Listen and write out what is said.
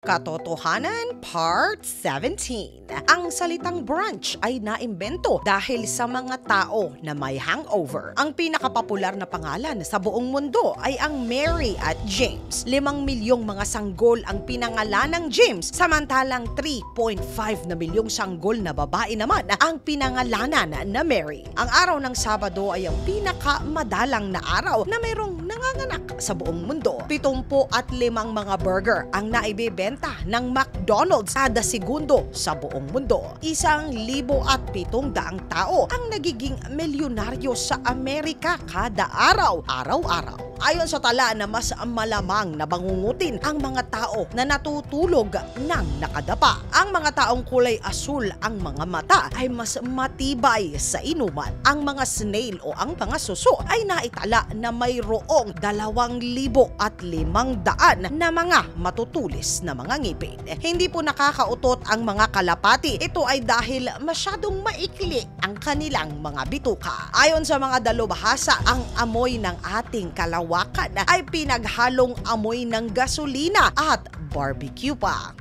Katotohanan Part 17. Ang salitang brunch ay naimbento dahil sa mga tao na may hangover. Ang pinakapopular na pangalan sa buong mundo ay ang Mary at James. 5 milyong mga sanggol ang pinangalan ng James, samantalang 3.5 na milyong sanggol na babae naman ang pinangalanan na Mary. Ang araw ng Sabado ay ang pinakamadalang na araw na mayroong nanganganak sa buong mundo. 75 mga burger ang naibibenta ng McDonald's kada segundo sa buong mundo. 1,700 tao ang nagiging milyonaryo sa Amerika kada araw, araw-araw. Ayon sa tala na mas malamang na bangungutin ang mga tao na natutulog ng nakadapa. Ang mga taong kulay asul ang mga mata ay mas matibay sa inuman. Ang mga snail o ang mga suso ay naitala na mayroong 2,500 na mga matutulis na mga ngipin. Hindi po nakakautot ang mga kalapati. Ito ay dahil masyadong maikli ang kanilang mga bituka. Ayon sa mga dalubhasa, ang amoy ng ating kalawakan ay pinaghalong amoy ng gasolina at barbecue pa.